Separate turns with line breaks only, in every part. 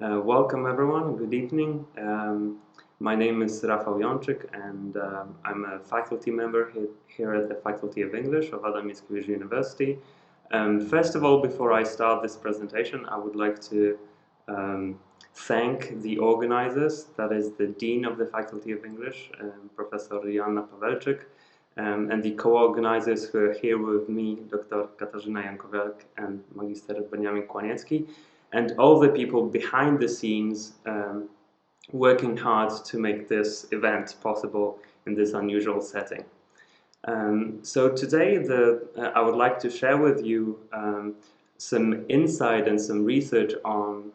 Welcome everyone, good evening. My name is Rafał Jończyk and I'm a faculty member here at the Faculty of English of Adam Mickiewicz University. First of all, before I start this presentation, I would like to thank the organizers, that is the Dean of the Faculty of English, Professor Joanna Pawełczyk, and the co-organizers who are here with me, Dr. Katarzyna Jankowiak and Magister Benjamin Kłaniecki, and all the people behind the scenes working hard to make this event possible in this unusual setting. So today I would like to share with you some insight and some research on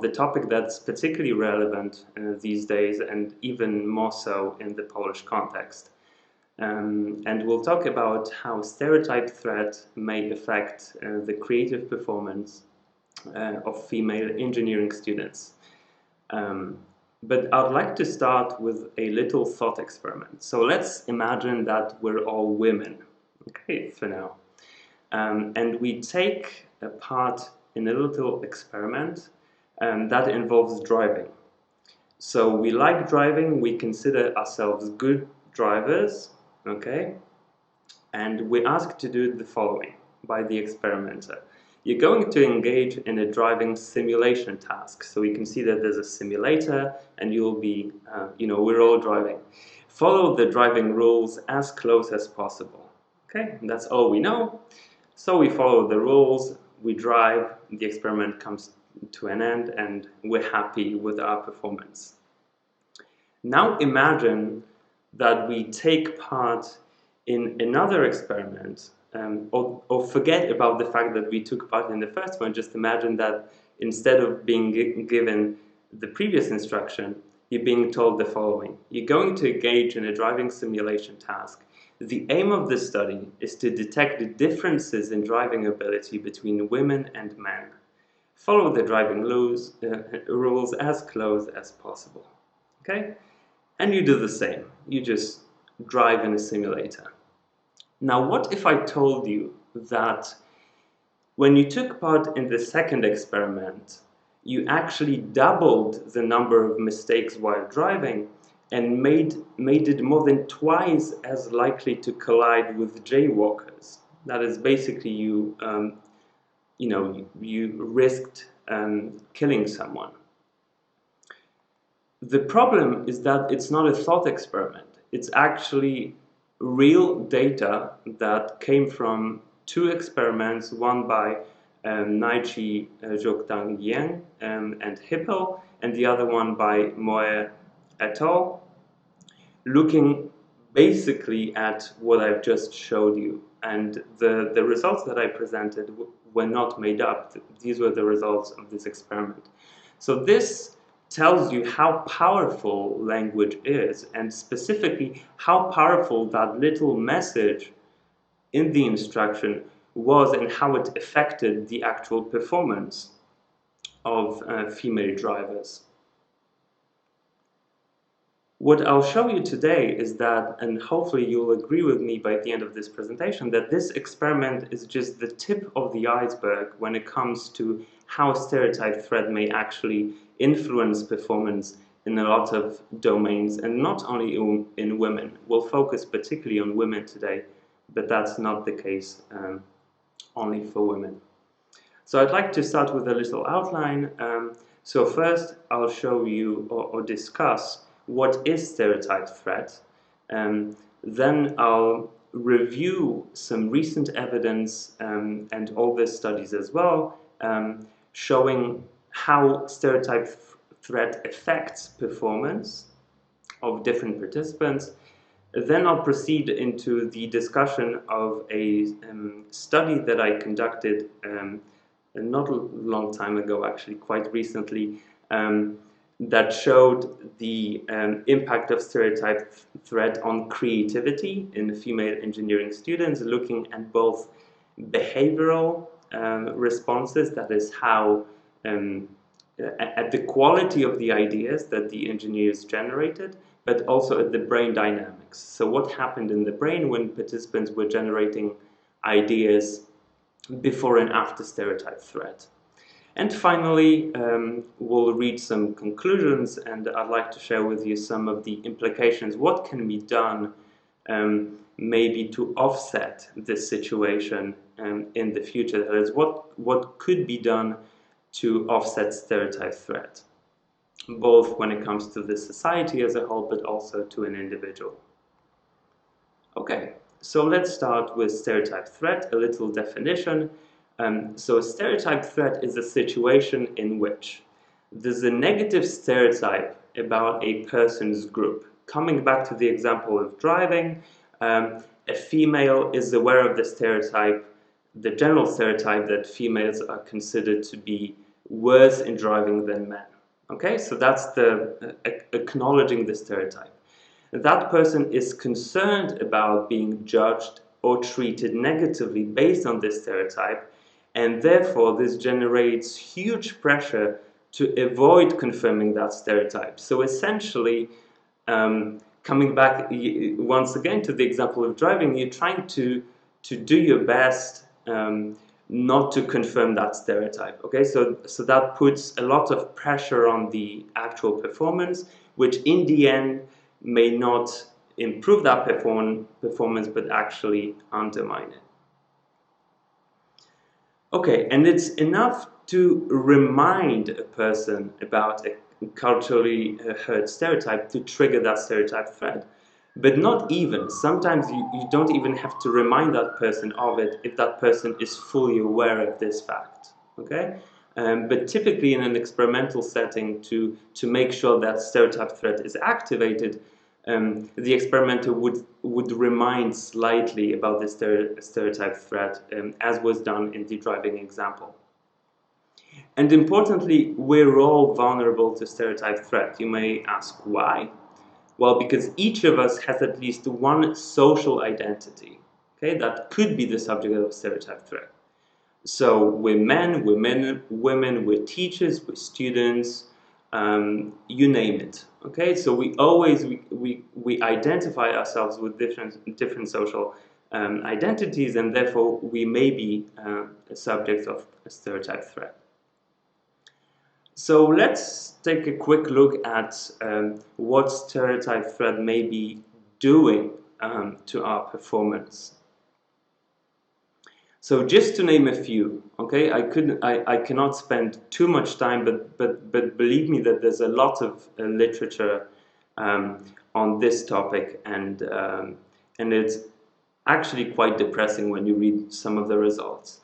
the topic that's particularly relevant these days, and even more so in the Polish context. And we'll talk about how stereotype threat may affect the creative performance of female engineering students. But I'd like to start with a little thought experiment. So let's imagine that we're all women, okay, for now. And we take a part in a little experiment that involves driving. So we like driving, we consider ourselves good drivers, okay? And we're asked to do the following by the experimenter. You're going to engage in a driving simulation task. So you can see that there's a simulator and you'll be, we're all driving. Follow the driving rules as close as possible. Okay, that's all we know. So we follow the rules, we drive, the experiment comes to an end, and we're happy with our performance. Now imagine that we take part in another experiment, or forget about the fact that we took part in the first one. Just imagine that instead of being given the previous instruction, you're being told the following. You're going to engage in a driving simulation task. The aim of this study is to detect the differences in driving ability between women and men. Follow the driving rules as close as possible. Okay? And you do the same. You just drive in a simulator. Now, what if I told you that when you took part in the second experiment, you actually doubled the number of mistakes while driving and made it more than twice as likely to collide with jaywalkers? That is, basically you risked killing someone. The problem is that it's not a thought experiment. It's actually real data that came from two experiments, one by Naichi Zhouktang Yang and Hippel, and the other one by Moe et al., looking basically at what I've just showed you. And the results that I presented were not made up. These were the results of this experiment. So this tells you how powerful language is, and specifically how powerful that little message in the instruction was and how it affected the actual performance of female drivers. What I'll show you today is that, and hopefully you'll agree with me by the end of this presentation, that this experiment is just the tip of the iceberg when it comes to how stereotype threat may actually influence performance in a lot of domains, and not only in women. We'll focus particularly on women today, but that's not the case only for women. So I'd like to start with a little outline. So first I'll show you or discuss what is stereotype threat. Then I'll review some recent evidence and all the studies as well, showing how stereotype threat affects performance of different participants. Then I'll proceed into the discussion of a study that I conducted not a long time ago, actually quite recently, that showed the impact of stereotype threat on creativity in female engineering students, looking at both behavioral responses, that is how at the quality of the ideas that the engineers generated, but also at the brain dynamics. So what happened in the brain when participants were generating ideas before and after stereotype threat. And finally, we'll reach some conclusions, and I'd like to share with you some of the implications. What can be done maybe to offset this situation in the future? That is, what could be done to offset stereotype threat, both when it comes to the society as a whole, but also to an individual. Okay, so let's start with stereotype threat, a little definition. So a stereotype threat is a situation in which there's a negative stereotype about a person's group. Coming back to the example of driving, a female is aware of the stereotype, the general stereotype that females are considered to be worse in driving than men. Okay, so that's the acknowledging the stereotype. That person is concerned about being judged or treated negatively based on this stereotype, and therefore this generates huge pressure to avoid confirming that stereotype. So essentially, coming back once again to the example of driving, you're trying to do your best not to confirm that stereotype. Okay, so that puts a lot of pressure on the actual performance, which in the end may not improve that performance, but actually undermine it. Okay, and it's enough to remind a person about a culturally heard stereotype to trigger that stereotype threat. But not even. Sometimes you don't even have to remind that person of it if that person is fully aware of this fact. Okay? But typically in an experimental setting, to make sure that stereotype threat is activated, the experimenter would remind slightly about the stereotype threat, as was done in the driving example. And importantly, we're all vulnerable to stereotype threat. You may ask why? Well, because each of us has at least one social identity, okay, that could be the subject of a stereotype threat. So we're men, we're women, we're teachers, we're students, you name it. Okay, so we always we identify ourselves with different social identities, and therefore we may be a subject of a stereotype threat. So let's take a quick look at what stereotype threat may be doing to our performance. So just to name a few, okay, I cannot spend too much time, but believe me that there's a lot of literature on this topic, and it's actually quite depressing when you read some of the results.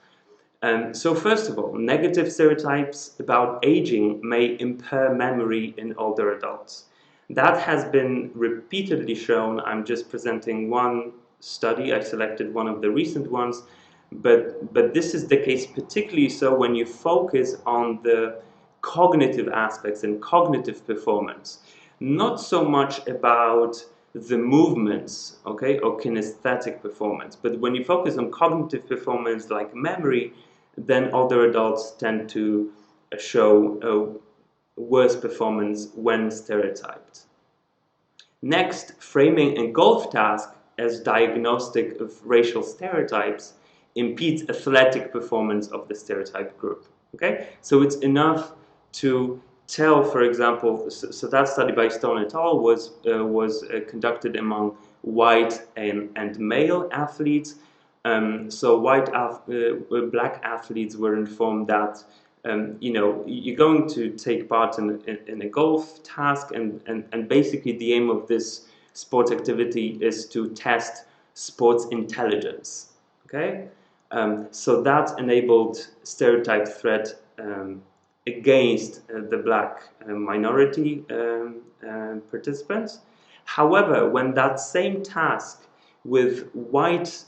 So first of all, negative stereotypes about aging may impair memory in older adults. That has been repeatedly shown. I'm just presenting one study. I selected one of the recent ones, but this is the case particularly so when you focus on the cognitive aspects and cognitive performance, not so much about the movements, okay, or kinesthetic performance, but when you focus on cognitive performance like memory, then older adults tend to show a worse performance when stereotyped. Next, framing a golf task as diagnostic of racial stereotypes impedes athletic performance of the stereotype group. Okay, so it's enough to tell, for example, so that study by Stone et al. was conducted among white and male athletes. So black athletes were informed that you know, you're going to take part in a golf task, and basically the aim of this sports activity is to test sports intelligence. Okay, so that enabled stereotype threat against the black minority participants. However, when that same task with white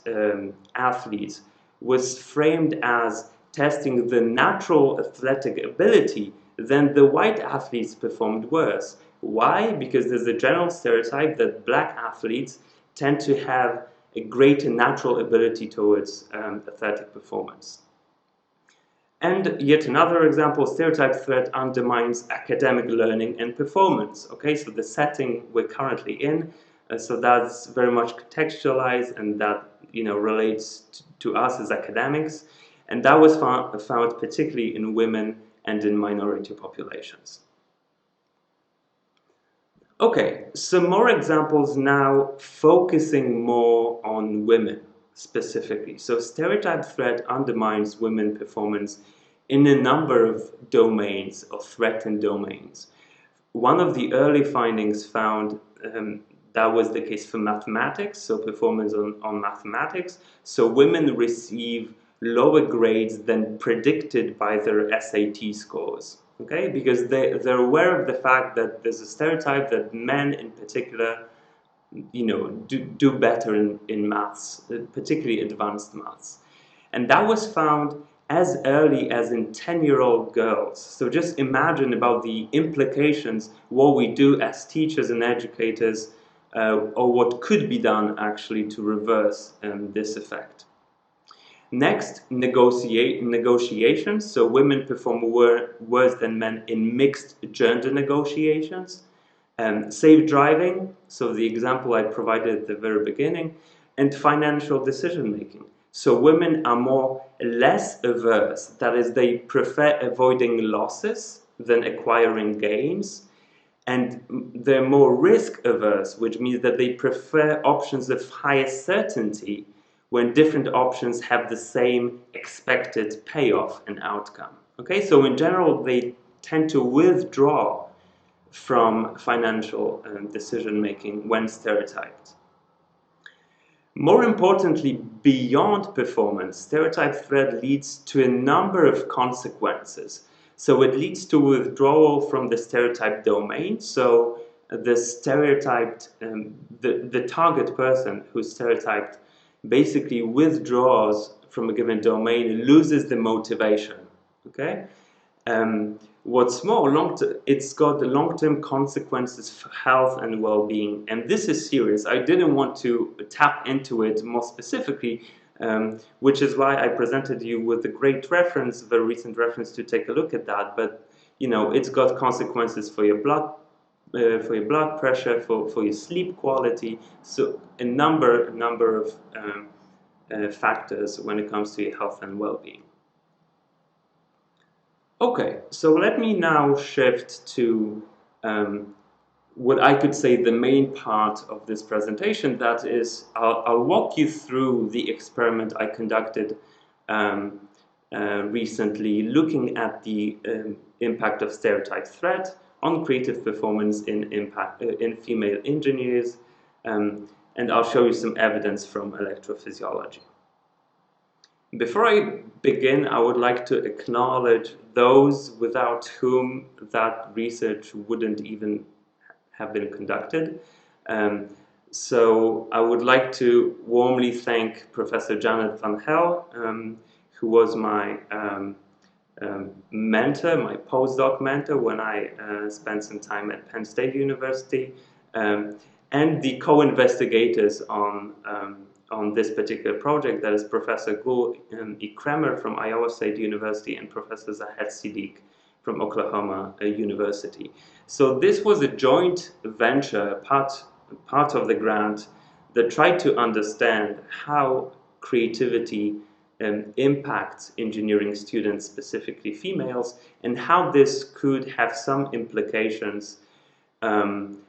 athletes was framed as testing the natural athletic ability, then the white athletes performed worse. Why? Because there's a general stereotype that black athletes tend to have a greater natural ability towards athletic performance. And yet another example, stereotype threat undermines academic learning and performance. Okay, so the setting we're currently in, so that's very much contextualized, and that, you know, relates to us as academics. And that was found particularly in women and in minority populations. Okay, some more examples now, focusing more on women specifically. So stereotype threat undermines women performance in a number of domains, of threatened domains. One of the early findings found that was the case for mathematics, so performance on mathematics. So women receive lower grades than predicted by their SAT scores, okay? Because they're aware of the fact that there's a stereotype that men in particular, you know, do better in maths, particularly advanced maths. And that was found as early as in 10-year-old girls. So just imagine about the implications, what we do as teachers and educators, or what could be done actually to reverse this effect. Next, negotiations. So women perform worse than men in mixed gender negotiations. Safe driving, so the example I provided at the very beginning, and financial decision making. So women are less averse, that is, they prefer avoiding losses than acquiring gains, and they're more risk averse, which means that they prefer options of higher certainty when different options have the same expected payoff and outcome. Okay, so in general, they tend to withdraw from financial decision making when stereotyped. More importantly, beyond performance, stereotype threat leads to a number of consequences. So it leads to withdrawal from the stereotype domain. So the stereotyped, the target person who's stereotyped basically withdraws from a given domain and loses the motivation. Okay. What's more, it's got long-term consequences for health and well-being, and this is serious. I didn't want to tap into it more specifically, which is why I presented you with a great reference, very recent reference, to take a look at that. But you know, it's got consequences for your blood pressure, for your sleep quality. So a number of factors when it comes to your health and well-being. Okay, so let me now shift to what I could say the main part of this presentation. That is, I'll walk you through the experiment I conducted recently, looking at the impact of stereotype threat on creative performance in female engineers, and I'll show you some evidence from electrophysiology. Before I begin, I would like to acknowledge those without whom that research wouldn't even have been conducted. So I would like to warmly thank Professor Janet van Hel, who was my mentor, my postdoc mentor when I spent some time at Penn State University, and the co-investigators on this particular project, that is Professor Gul E. Kremer from Iowa State University and Professor Zahed Siddiq from Oklahoma University. So this was a joint venture, part of the grant, that tried to understand how creativity impacts engineering students, specifically females, and how this could have some implications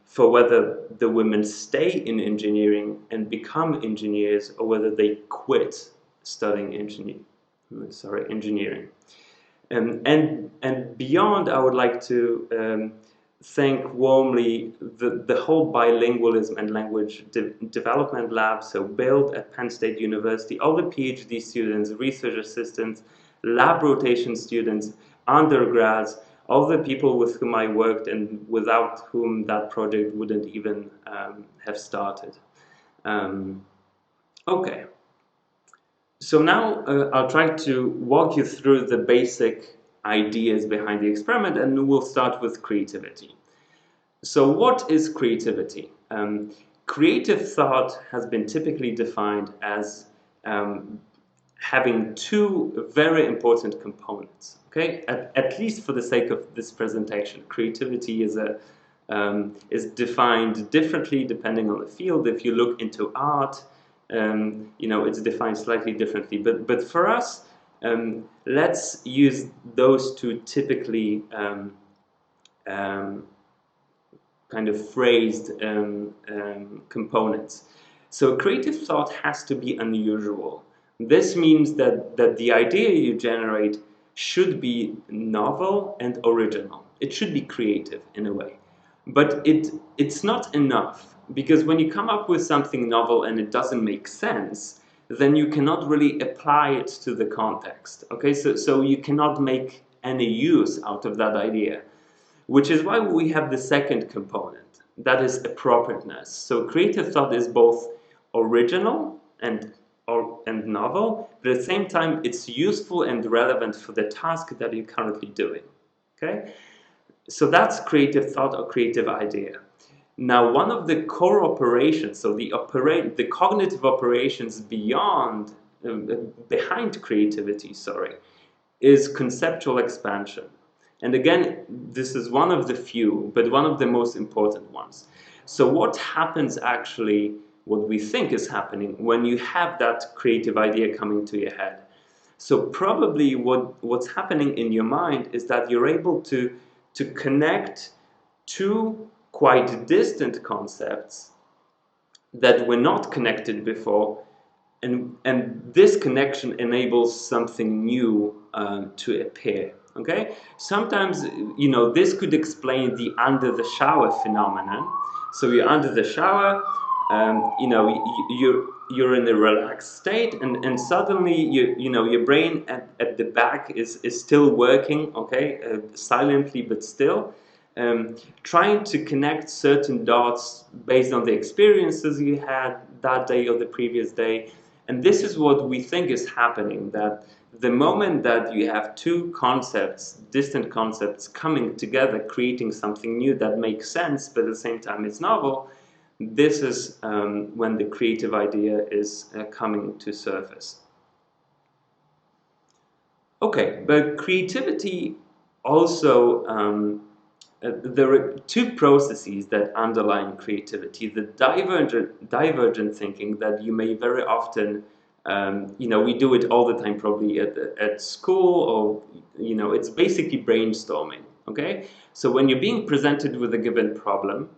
for whether the women stay in engineering and become engineers, or whether they quit studying engineering. And beyond, I would like to thank warmly the whole bilingualism and language development lab, so BUILD at Penn State University, all the PhD students, research assistants, lab rotation students, undergrads, all the people with whom I worked and without whom that project wouldn't even have started. Okay, so now I'll try to walk you through the basic ideas behind the experiment, and we'll start with creativity. So what is creativity? Creative thought has been typically defined as having two very important components. Okay, at least for the sake of this presentation, creativity is defined differently depending on the field. If you look into art, you know, it's defined slightly differently. But for us, Let's use those two typically kind of phrased components. So creative thought has to be unusual. This means that the idea you generate should be novel and original. It should be creative in a way. But it's not enough, because when you come up with something novel and it doesn't make sense, then you cannot really apply it to the context. Okay, so you cannot make any use out of that idea. Which is why we have the second component, that is appropriateness. So creative thought is both original and novel, but at the same time it's useful and relevant for the task that you're currently doing. Okay? So that's creative thought or creative idea. Now, one of the core operations, so the cognitive operations behind creativity, is conceptual expansion. And again, this is one of the few, but one of the most important ones. So what happens actually, what we think is happening when you have that creative idea coming to your head? So probably what's happening in your mind is that you're able to connect two quite distant concepts that were not connected before, and this connection enables something new to appear. Okay, sometimes this could explain the under the shower phenomenon. So you're under the shower, you're in a relaxed state, and suddenly your brain at the back is still working, okay, silently but still, trying to connect certain dots based on the experiences you had that day or the previous day. And this is what we think is happening, that the moment that you have two concepts, distant concepts, coming together, creating something new that makes sense, but at the same time it's novel, this is when the creative idea is coming to surface. Okay, but creativity also, there are two processes that underlie creativity. The divergent thinking that you may very often, we do it all the time probably at school, or, it's basically brainstorming, okay? So when you're being presented with a given problem,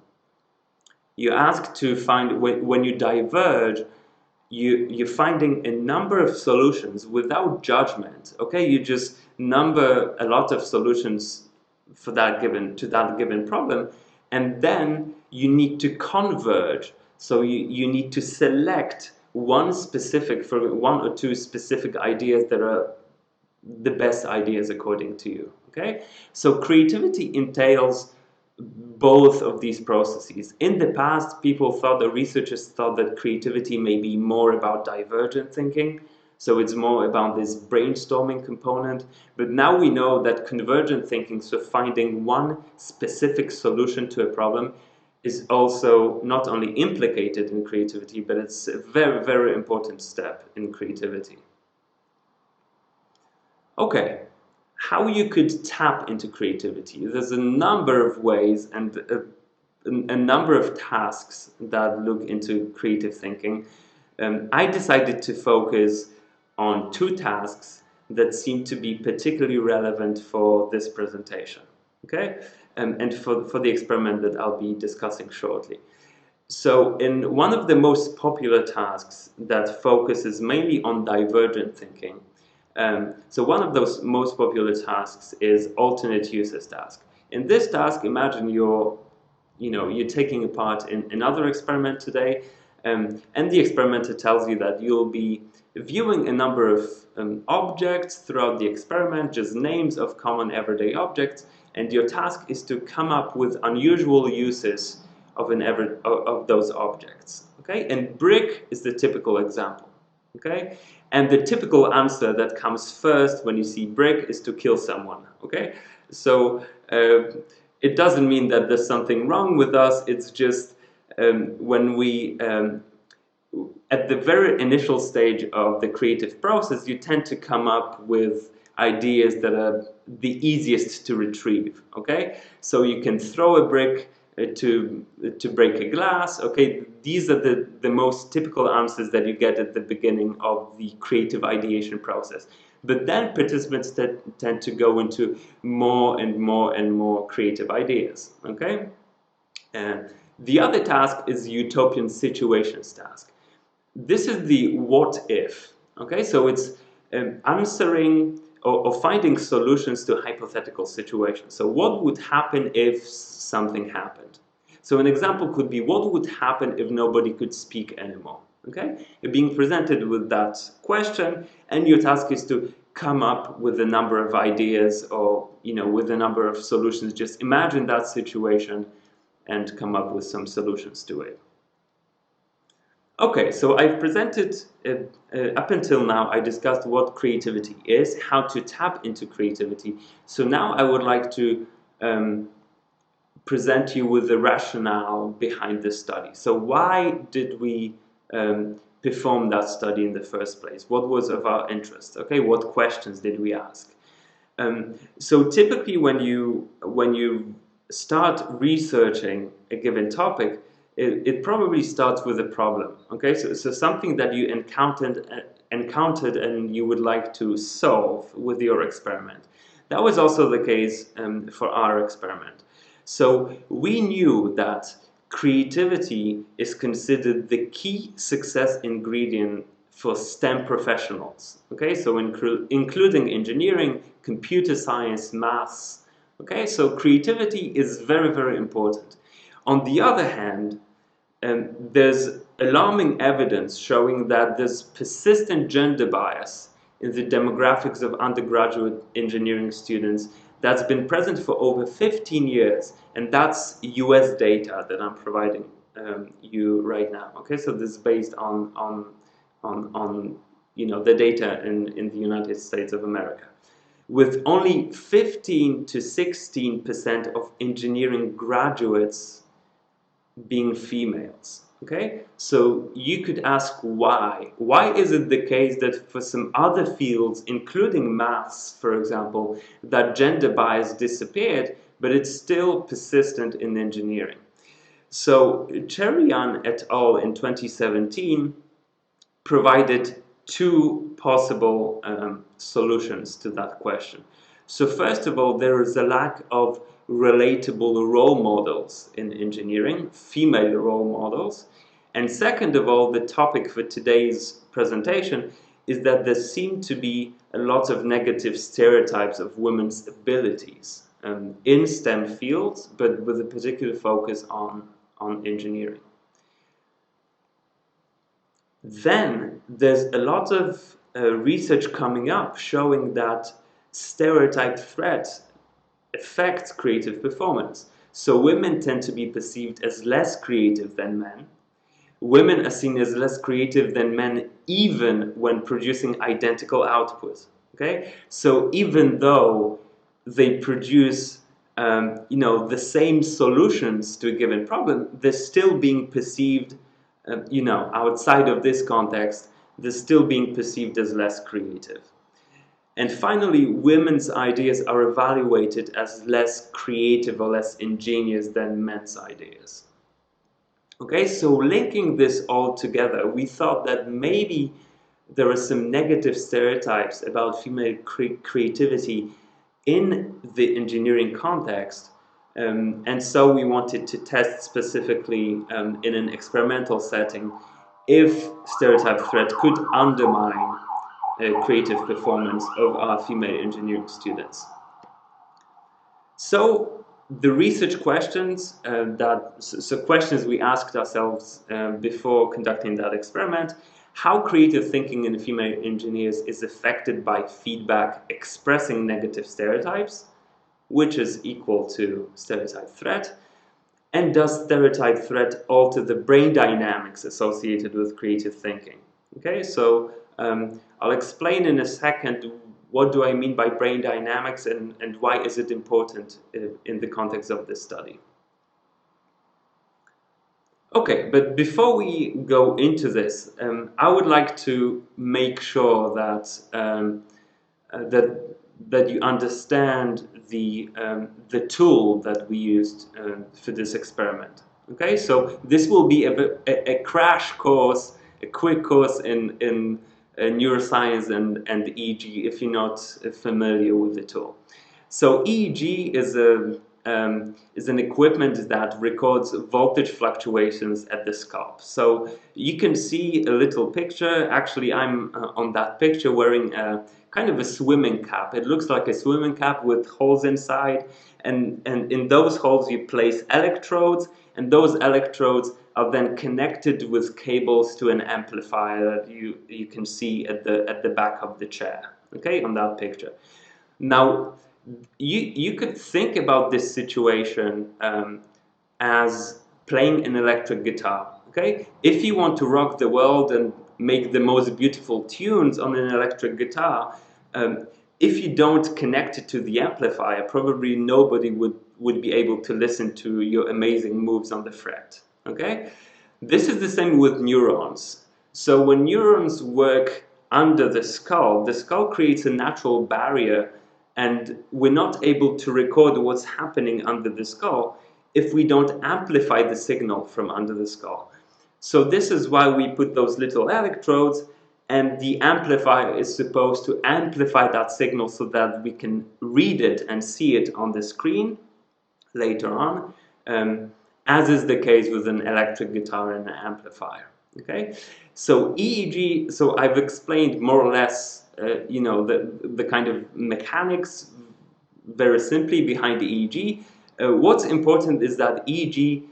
you ask to find, when you diverge, you're finding a number of solutions without judgment, okay? You just number a lot of solutions to that given problem, and then you need to converge. So you need to select one or two specific ideas that are the best ideas according to you, okay? So creativity entails both of these processes. In the past, researchers thought that creativity may be more about divergent thinking, so it's more about this brainstorming component. But now we know that convergent thinking, so finding one specific solution to a problem, is also not only implicated in creativity, but it's a very, very important step in creativity. Okay, how you could tap into creativity. There's a number of ways and a number of tasks that look into creative thinking. I decided to focus on two tasks that seem to be particularly relevant for this presentation, okay? And for the experiment that I'll be discussing shortly. So in one of the most popular tasks that focuses mainly on divergent thinking, so one of those most popular tasks is alternate uses task. In this task, imagine you're taking a part in another experiment today, and the experimenter tells you that you'll be viewing a number of objects throughout the experiment, just names of common everyday objects, and your task is to come up with unusual uses of those objects. Okay, and brick is the typical example. Okay, and the typical answer that comes first when you see brick is to kill someone. Okay, so it doesn't mean that there's something wrong with us. It's just when we at the very initial stage of the creative process, you tend to come up with ideas that are the easiest to retrieve. Okay, so you can throw a brick to break a glass. Okay, these are the most typical answers that you get at the beginning of the creative ideation process. But then participants tend to go into more and more and more creative ideas. Okay. The other task is utopian situations task. This is the what if. Okay, so it's answering or finding solutions to hypothetical situations. So what would happen if something happened? So an example could be, what would happen if nobody could speak anymore? Okay, you're being presented with that question, and your task is to come up with a number of ideas, or with a number of solutions. Just imagine that situation and come up with some solutions to it. Okay, so I've presented, up until now, I discussed what creativity is, how to tap into creativity. So now I would like to present you with the rationale behind this study. So why did we perform that study in the first place? What was of our interest? Okay, what questions did we ask? So typically when you start researching a given topic, it probably starts with a problem. Okay, so something that you encountered and you would like to solve with your experiment. That was also the case for our experiment. So we knew that creativity is considered the key success ingredient for STEM professionals. Okay, so including engineering, computer science, maths. Okay, so creativity is very, very important. On the other hand, there's alarming evidence showing that there's persistent gender bias in the demographics of undergraduate engineering students that's been present for over 15 years, and that's US data that I'm providing you right now. Okay, so this is based on the data in the United States of America, with only 15 to 16% of engineering graduates being females. Okay, so you could ask why. Why is it the case that for some other fields, including maths, for example, that gender bias disappeared, but it's still persistent in engineering? So Seron et al. In 2017 provided two possible solutions to that question. So first of all, there is a lack of relatable role models in engineering, female role models. And second of all, the topic for today's presentation is that there seem to be a lot of negative stereotypes of women's abilities in STEM fields, but with a particular focus on engineering. Then there's a lot of research coming up showing that stereotype threat affects creative performance. So women tend to be perceived as less creative than men. Women are seen as less creative than men even when producing identical output. Okay, so even though they produce the same solutions to a given problem, they're still being perceived, outside of this context, they're still being perceived as less creative. And finally, women's ideas are evaluated as less creative or less ingenious than men's ideas. Okay, so linking this all together, we thought that maybe there are some negative stereotypes about female creativity in the engineering context, and so we wanted to test specifically in an experimental setting if stereotype threat could undermine creative performance of our female engineering students. So the research questions questions we asked ourselves before conducting that experiment: how creative thinking in female engineers is affected by feedback expressing negative stereotypes, which is equal to stereotype threat, and does stereotype threat alter the brain dynamics associated with creative thinking? Okay, so I'll explain in a second what do I mean by brain dynamics and why is it important in the context of this study. Okay, but before we go into this, I would like to make sure that that you understand the tool that we used for this experiment. Okay, so this will be a crash course, a quick course in neuroscience and EEG if you're not familiar with the tool. So EEG is an equipment that records voltage fluctuations at the scalp. So you can see a little picture. Actually, I'm on that picture wearing a kind of a swimming cap. It looks like a swimming cap with holes inside, and in those holes you place electrodes, and those electrodes are then connected with cables to an amplifier that you can see at the back of the chair, okay, on that picture. Now, you could think about this situation as playing an electric guitar, okay? If you want to rock the world and make the most beautiful tunes on an electric guitar, if you don't connect it to the amplifier, probably nobody would be able to listen to your amazing moves on the fret, okay? This is the same with neurons. So when neurons work under the skull creates a natural barrier, and we're not able to record what's happening under the skull if we don't amplify the signal from under the skull. So this is why we put those little electrodes, and the amplifier is supposed to amplify that signal so that we can read it and see it on the screen later on, as is the case with an electric guitar and an amplifier. Okay, so EEG. So I've explained more or less, the kind of mechanics very simply behind the EEG. What's important is that EEG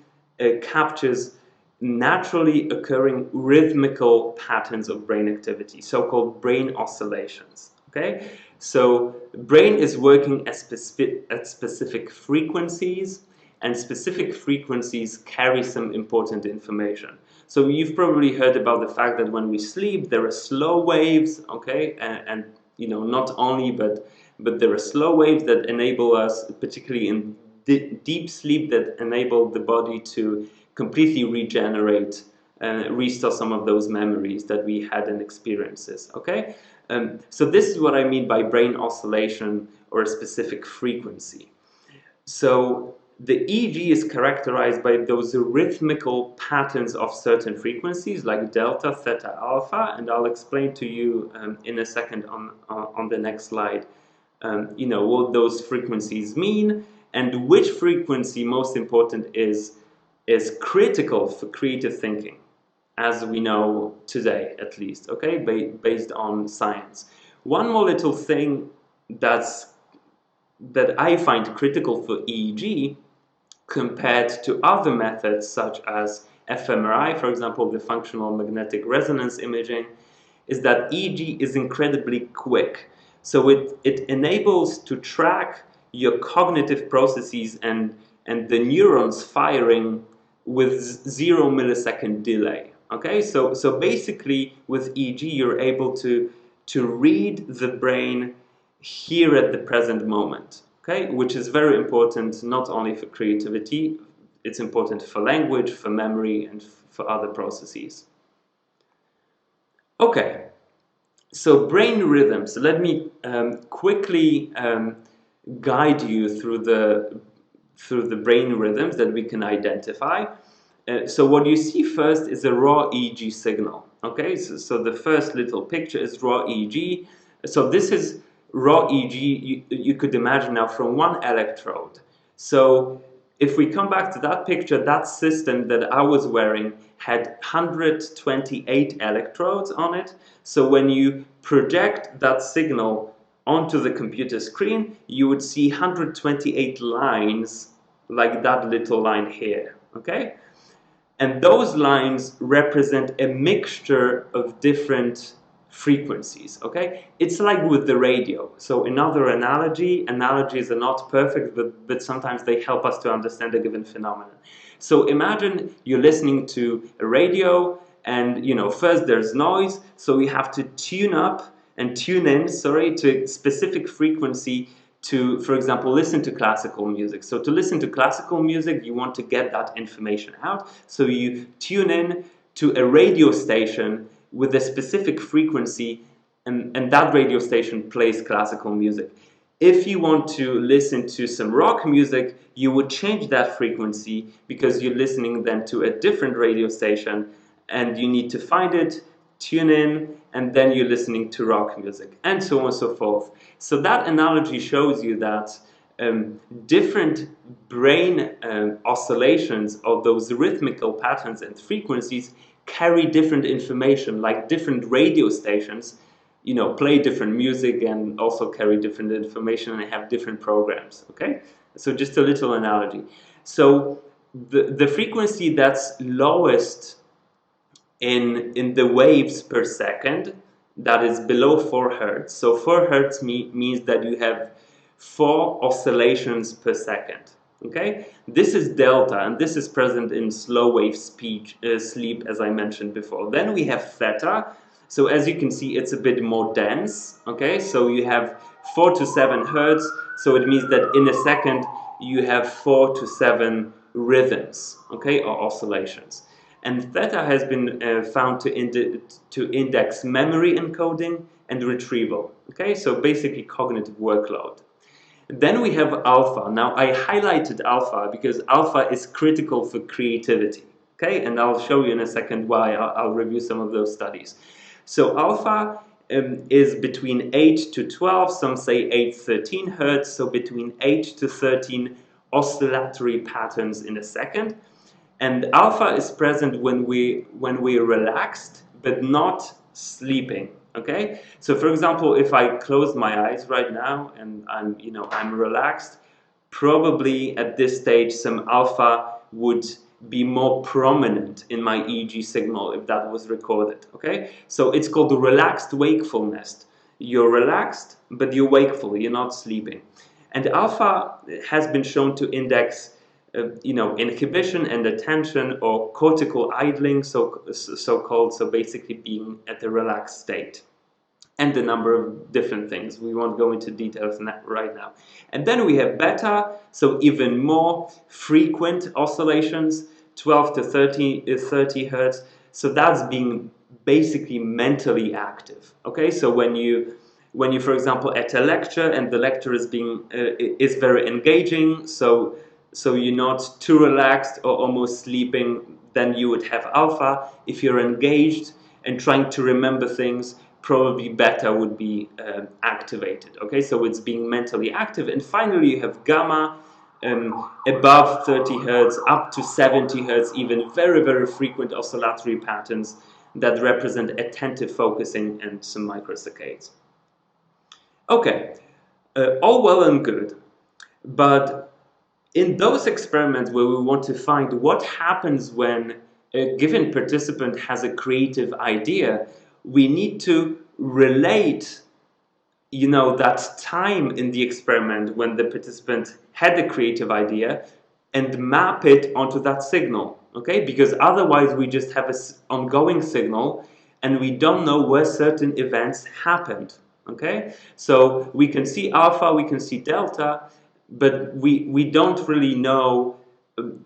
captures naturally occurring rhythmical patterns of brain activity, so-called brain oscillations. Okay, so brain is working at specific frequencies, and specific frequencies carry some important information. So you've probably heard about the fact that when we sleep, there are slow waves, okay, and not only, but there are slow waves that enable us, particularly in deep sleep, that enable the body to completely regenerate and restore some of those memories that we had and experiences, okay? So this is what I mean by brain oscillation or a specific frequency. So the EEG is characterized by those rhythmical patterns of certain frequencies like delta, theta, alpha, and I'll explain to you in a second on the next slide, what those frequencies mean and which frequency, most important, is critical for creative thinking, as we know today, at least, okay, based on science. One more little thing that I find critical for EEG compared to other methods such as fMRI, for example, the functional magnetic resonance imaging, is that EEG is incredibly quick. So it enables to track your cognitive processes and the neurons firing with 0 millisecond delay. Okay, so basically with EEG you're able to read the brain here at the present moment, okay, which is very important not only for creativity, it's important for language, for memory, and for other processes. Okay, so brain rhythms. Let me quickly guide you through the brain rhythms that we can identify. So what you see first is a raw EEG signal. Okay, so the first little picture is raw EEG. So this is raw EEG, you could imagine now from one electrode. So if we come back to that picture, that system that I was wearing had 128 electrodes on it. So when you project that signal onto the computer screen, you would see 128 lines like that little line here, okay? And those lines represent a mixture of different frequencies, okay? It's like with the radio. So another analogies are not perfect, but sometimes they help us to understand a given phenomenon. So imagine you're listening to a radio and, first there's noise, so we have to tune in, to a specific frequency to, for example, listen to classical music. So to listen to classical music, you want to get that information out. So you tune in to a radio station with a specific frequency, and that radio station plays classical music. If you want to listen to some rock music, you would change that frequency because you're listening then to a different radio station, and you need to find it, tune in, and then you're listening to rock music, and so on and so forth. So that analogy shows you that different brain oscillations of those rhythmical patterns and frequencies carry different information, like different radio stations, you know, play different music and also carry different information and have different programs, okay? So just a little analogy. So the frequency that's lowest in the waves per second, that is below 4 hertz. So 4 hertz means that you have 4 oscillations per second. Okay, this is delta, and this is present in slow wave sleep, as I mentioned before. Then we have theta. So as you can see, it's a bit more dense. Okay, so you have 4 to 7 hertz. So it means that in a second you have 4 to 7 rhythms, okay, or oscillations. And theta has been found to index memory encoding and retrieval. Okay, so basically cognitive workload. Then we have alpha. Now I highlighted alpha because alpha is critical for creativity. Okay, and I'll show you in a second why. I'll review some of those studies. So alpha is between 8 to 12, some say 8-13 hertz, so between 8 to 13 oscillatory patterns in a second. And alpha is present when we're relaxed but not sleeping. Okay, so for example, if I close my eyes right now and I'm relaxed, probably at this stage some alpha would be more prominent in my EEG signal if that was recorded. Okay, so it's called the relaxed wakefulness. You're relaxed but you're wakeful, you're not sleeping. And alpha has been shown to index inhibition and attention, or cortical idling, so-called, so basically being at the relaxed state, and a number of different things. We won't go into details on that right now. And then we have beta, so even more frequent oscillations, 12 to 30 hertz. So that's being basically mentally active. Okay, so when you for example at a lecture and the lecture is very engaging, so you're not too relaxed or almost sleeping, then you would have alpha. If you're engaged and trying to remember things, probably beta would be activated. Okay, so it's being mentally active. And finally you have gamma, above 30 hertz up to 70 hertz, even very, very frequent oscillatory patterns that represent attentive focusing and some microsaccades. Okay, all well and good, but in those experiments where we want to find what happens when a given participant has a creative idea, we need to relate, that time in the experiment when the participant had a creative idea and map it onto that signal, okay? Because otherwise we just have an ongoing signal and we don't know where certain events happened, okay? So we can see alpha, we can see delta, but we don't really know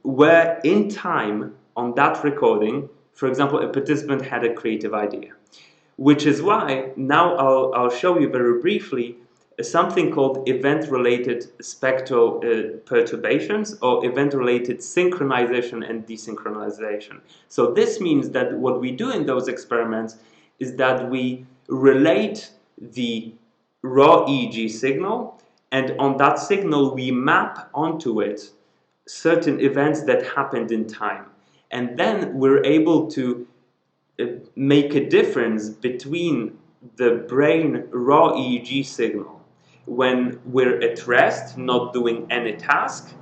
where in time on that recording, for example, a participant had a creative idea. Which is why now I'll show you very briefly something called event-related spectral perturbations, or event-related synchronization and desynchronization. So this means that what we do in those experiments is that we relate the raw EEG signal, and on that signal we map onto it certain events that happened in time. And then we're able to make a difference between the brain raw EEG signal when we're at rest, not doing any task,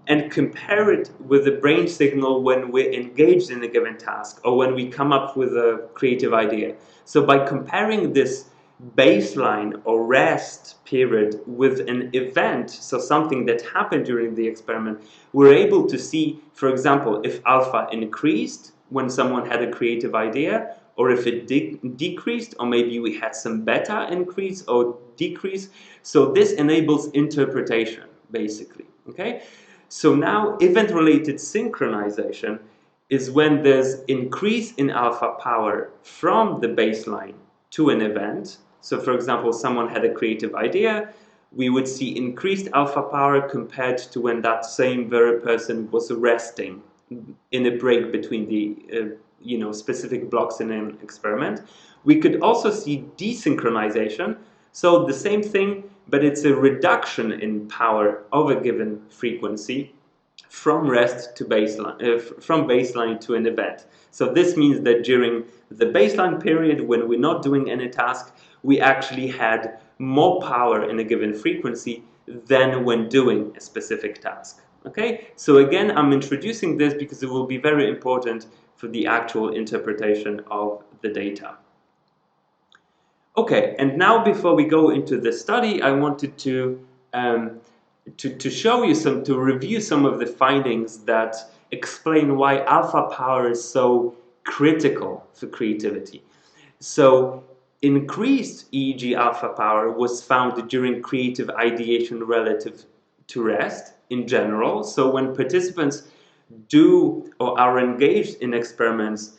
and compare it with the brain signal when we're engaged in a given task or when we come up with a creative idea. So by comparing this baseline or rest period with an event, so something that happened during the experiment, we're able to see, for example, if alpha increased when someone had a creative idea, or if it decreased, or maybe we had some beta increase or decrease. So this enables interpretation, basically, okay? So now event-related synchronization is when there's increase in alpha power from the baseline to an event. So for example, someone had a creative idea, we would see increased alpha power compared to when that same very person was resting in a break between the specific blocks in an experiment. We could also see desynchronization, so the same thing, but it's a reduction in power of a given frequency from rest to baseline, from baseline to an event. So this means that during the baseline period, when we're not doing any task, we actually had more power in a given frequency than when doing a specific task. Okay, so again, I'm introducing this because it will be very important for the actual interpretation of the data. Okay, and now before we go into the study, I wanted to show you to review some of the findings that explain why alpha power is so critical for creativity. So increased EEG alpha power was found during creative ideation relative to rest in general. So when participants do or are engaged in experiments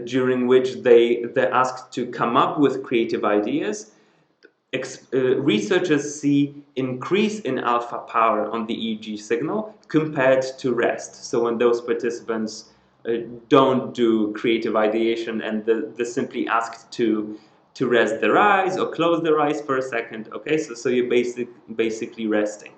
during which they're asked to come up with creative ideas, researchers see increase in alpha power on the EEG signal compared to rest. So when those participants don't do creative ideation and they're simply asked to rest their eyes or close their eyes for a second, okay, so you're basically resting.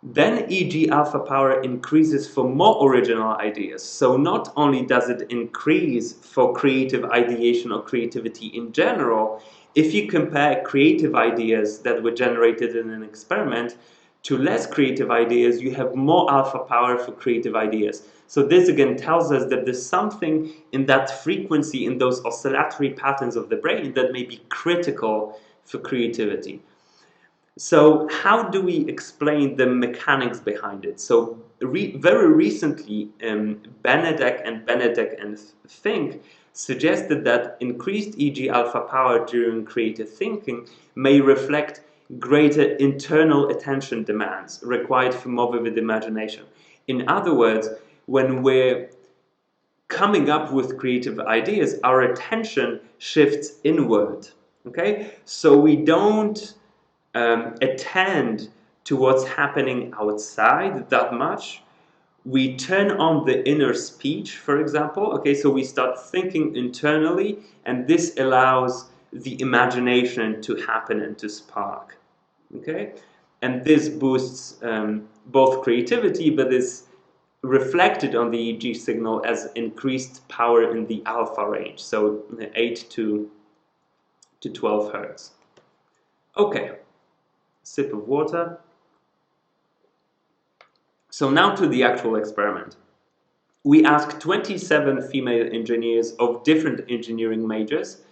Then EEG alpha power increases for more original ideas. So not only does it increase for creative ideation or creativity in general, if you compare creative ideas that were generated in an experiment to less creative ideas, you have more alpha power for creative ideas. So this again tells us that there's something in that frequency, in those oscillatory patterns of the brain that may be critical for creativity. So how do we explain the mechanics behind it? So very recently, Benedek and Fink suggested that increased EEG alpha power during creative thinking may reflect greater internal attention demands required for more vivid imagination. In other words, when we're coming up with creative ideas, our attention shifts inward. Okay, so we don't attend to what's happening outside that much. We turn on the inner speech, for example. Okay, so we start thinking internally, and this allows the imagination to happen and to spark. Okay, and this boosts both creativity, but is reflected on the EEG signal as increased power in the alpha range, so 8 to 12 hertz. Okay. Sip of water. So now to the actual experiment. We asked 27 female engineers of different engineering majors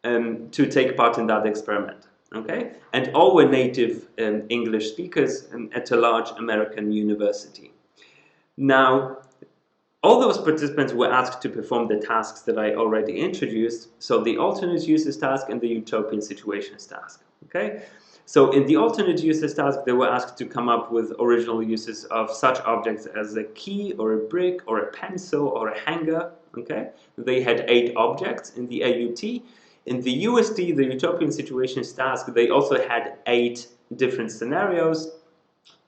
to take part in that experiment. Okay, and all were native English speakers at a large American university. Now, all those participants were asked to perform the tasks that I already introduced. So the alternate uses task and the utopian situations task. Okay. So in the alternate uses task, they were asked to come up with original uses of such objects as a key or a brick or a pencil or a hanger. Okay, they had 8 objects in the AUT. In the UST, the utopian situations task, they also had 8 different scenarios.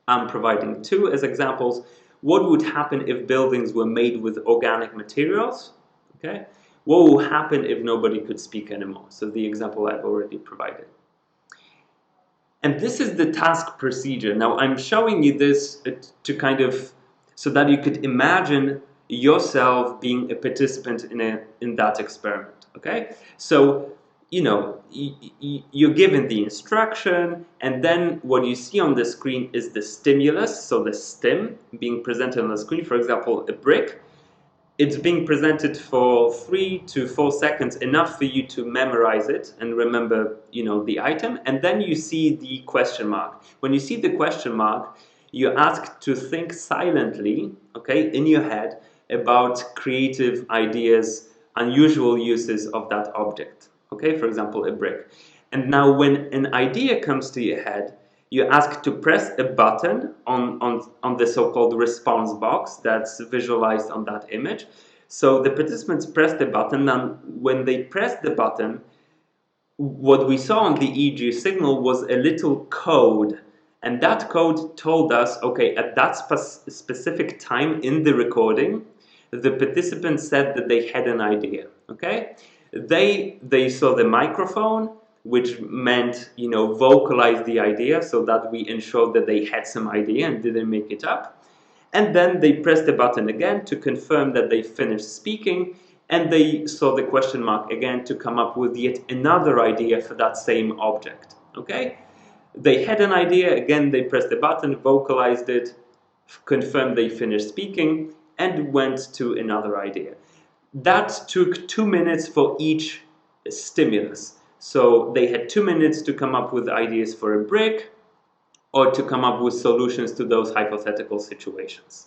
I'm providing 2 as examples. What would happen if buildings were made with organic materials? Okay, what will happen if nobody could speak anymore? So the example I've already provided. And this is the task procedure. Now I'm showing you this to kind of, so that you could imagine yourself being a participant in that experiment, okay? So, you're given the instruction, and then what you see on the screen is the stimulus, so the stim being presented on the screen, for example, a brick. It's being presented for 3 to 4 seconds, enough for you to memorize it and remember, the item. And then you see the question mark. When you see the question mark, you're asked to think silently, okay, in your head about creative ideas, unusual uses of that object. Okay, for example, a brick. And now when an idea comes to your head, you're asked to press a button on the so-called response box that's visualized on that image. So the participants press the button, and when they press the button, what we saw on the EEG signal was a little code. And that code told us, okay, at that specific time in the recording, the participants said that they had an idea. Okay, they saw the microphone, which meant, you know, vocalize the idea, so that we ensured that they had some idea and didn't make it up. And then they pressed the button again to confirm that they finished speaking, and they saw the question mark again to come up with yet another idea for that same object. Okay, they had an idea, again they pressed the button, vocalized it, confirmed they finished speaking, and went to another idea. That took 2 minutes for each stimulus. So they had 2 minutes to come up with ideas for a brick, or to come up with solutions to those hypothetical situations.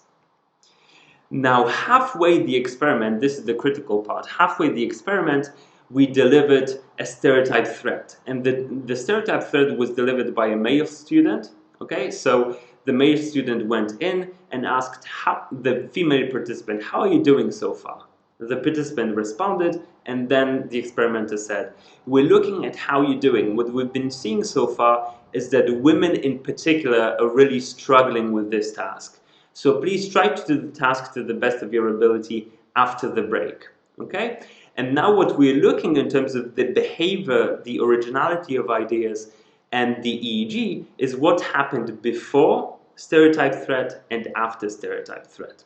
Now, halfway the experiment, this is the critical part, halfway the experiment, we delivered a stereotype threat. And the stereotype threat was delivered by a male student. Okay, so the male student went in and asked the female participant, "How are you doing so far?" The participant responded, and then the experimenter said, "We're looking at how you're doing. What we've been seeing so far is that women in particular are really struggling with this task. So please try to do the task to the best of your ability after the break." Okay? And now what we're looking in terms of the behavior, the originality of ideas, and the EEG is what happened before stereotype threat and after stereotype threat.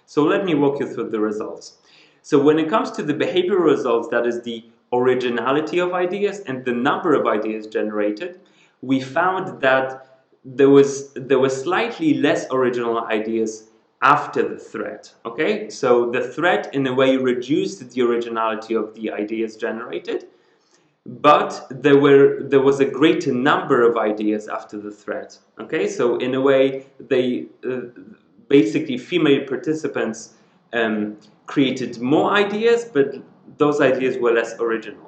So let me walk you through the results. So when it comes to the behavioral results, that is the originality of ideas and the number of ideas generated, we found that there were slightly less original ideas after the threat. Okay, so the threat in a way reduced the originality of the ideas generated, but there was a greater number of ideas after the threat. Okay, so in a way, they basically female participants created more ideas, but those ideas were less original.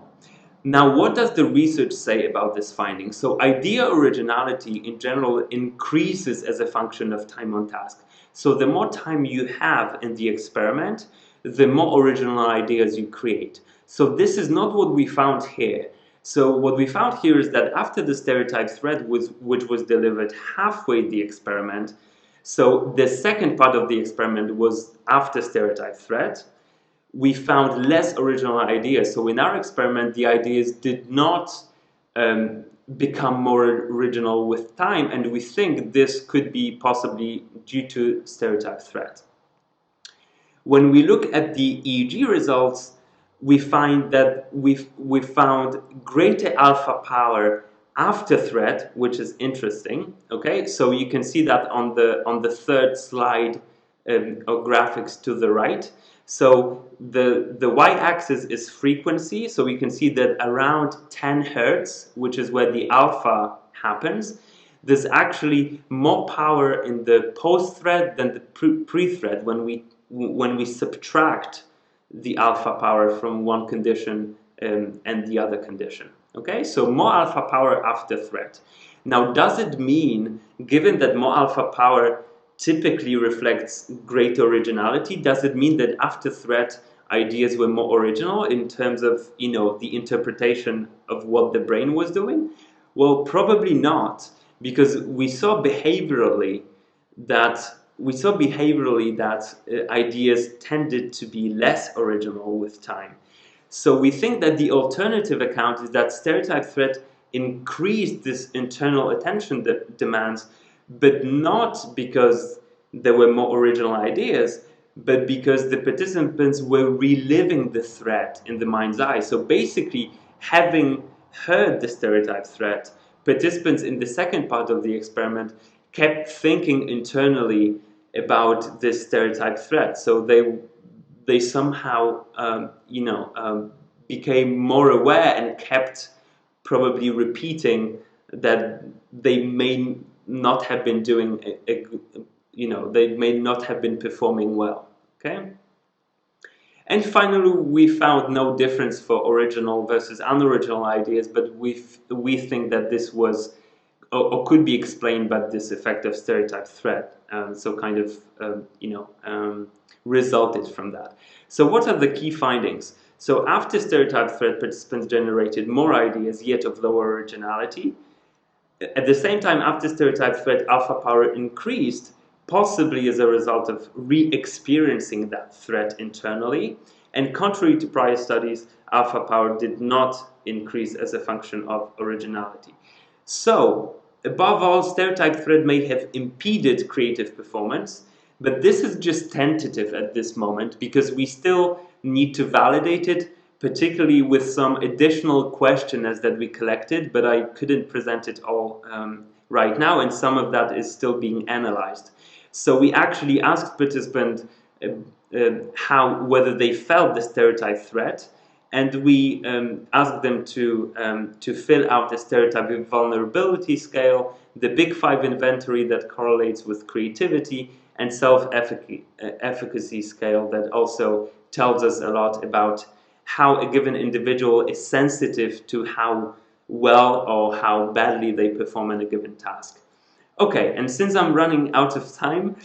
Now, what does the research say about this finding? So idea originality in general increases as a function of time on task. So the more time you have in the experiment, the more original ideas you create. So this is not what we found here. So what we found here is that after the stereotype threat, which was delivered halfway the experiment, so the second part of the experiment was after stereotype threat, we found less original ideas. So in our experiment, the ideas did not become more original with time, and we think this could be possibly due to stereotype threat. When we look at the EEG results, we find that we found greater alpha power after threat, which is interesting. Okay, so you can see that on the third slide of graphics to the right. So the y-axis is frequency, so we can see that around 10 hertz, which is where the alpha happens, there's actually more power in the post-thread than the pre-thread when we subtract the alpha power from one condition and the other condition. Okay, so more alpha power after threat. Now, does it mean, given that more alpha power typically reflects greater originality, does it mean that after threat ideas were more original in terms of, you know, the interpretation of what the brain was doing? Well, probably not, because we saw behaviorally that ideas tended to be less original with time. So we think that the alternative account is that stereotype threat increased this internal attention demands, but not because there were more original ideas, but because the participants were reliving the threat in the mind's eye. So basically, having heard the stereotype threat, participants in the second part of the experiment kept thinking internally about this stereotype threat. So they somehow, became more aware and kept probably repeating that they may not have been doing, they may not have been performing well. Okay. And finally, we found no difference for original versus unoriginal ideas, but we think that this was or could be explained by this effect of stereotype threat. So kind of, resulted from that. So what are the key findings? So after stereotype threat, participants generated more ideas, yet of lower originality. At the same time, after stereotype threat, alpha power increased, possibly as a result of re-experiencing that threat internally. And contrary to prior studies, alpha power did not increase as a function of originality. So, above all, stereotype threat may have impeded creative performance, but this is just tentative at this moment because we still need to validate it, particularly with some additional questionnaires that we collected, but I couldn't present it all right now, and some of that is still being analyzed. So we actually asked participants whether they felt the stereotype threat, and we asked them to fill out the stereotype vulnerability scale, the Big Five inventory that correlates with creativity, and self-efficacy scale that also tells us a lot about how a given individual is sensitive to how well or how badly they perform in a given task. Okay, and since I'm running out of time,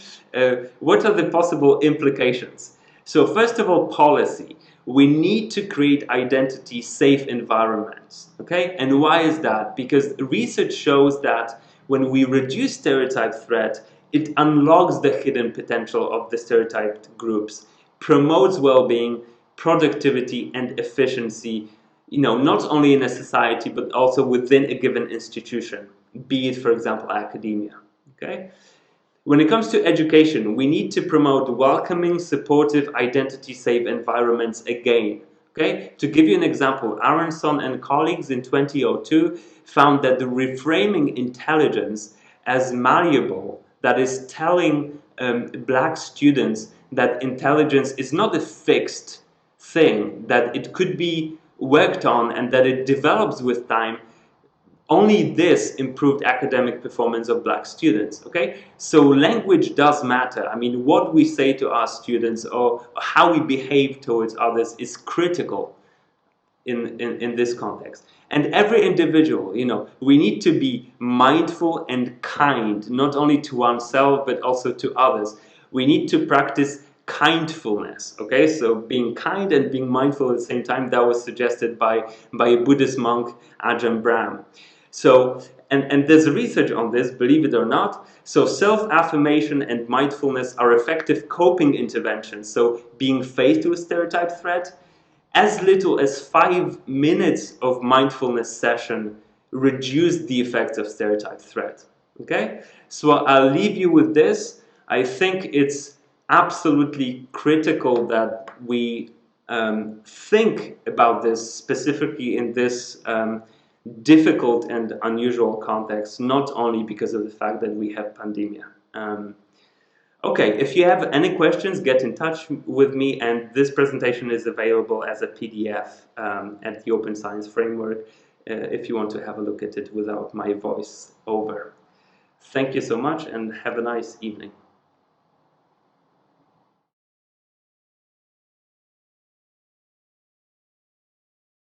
what are the possible implications? So first of all, policy. We need to create identity-safe environments, okay? And why is that? Because research shows that when we reduce stereotype threat, it unlocks the hidden potential of the stereotyped groups, promotes well-being, productivity, and efficiency, not only in a society, but also within a given institution, be it, for example, academia, okay? When it comes to education, we need to promote welcoming, supportive, identity-safe environments again. Okay? To give you an example, Aronson and colleagues in 2002 found that the reframing intelligence as malleable, that is telling black students that intelligence is not a fixed thing, that it could be worked on and that it develops with time, only this improved academic performance of black students, okay? So language does matter. I mean, what we say to our students or how we behave towards others is critical in this context. And every individual, we need to be mindful and kind, not only to oneself, but also to others. We need to practice kindfulness, okay? So being kind and being mindful at the same time, that was suggested by a Buddhist monk, Ajahn Brahm. So, and there's research on this, believe it or not. So self-affirmation and mindfulness are effective coping interventions. So being faced with stereotype threat, as little as 5 minutes of mindfulness session reduce the effects of stereotype threat. Okay? So I'll leave you with this. I think it's absolutely critical that we think about this specifically in this difficult and unusual context, not only because of the fact that we have pandemia. Okay, if you have any questions, get in touch with me, and this presentation is available as a PDF at the Open Science Framework if you want to have a look at it without my voice over. Thank you so much and have a nice evening.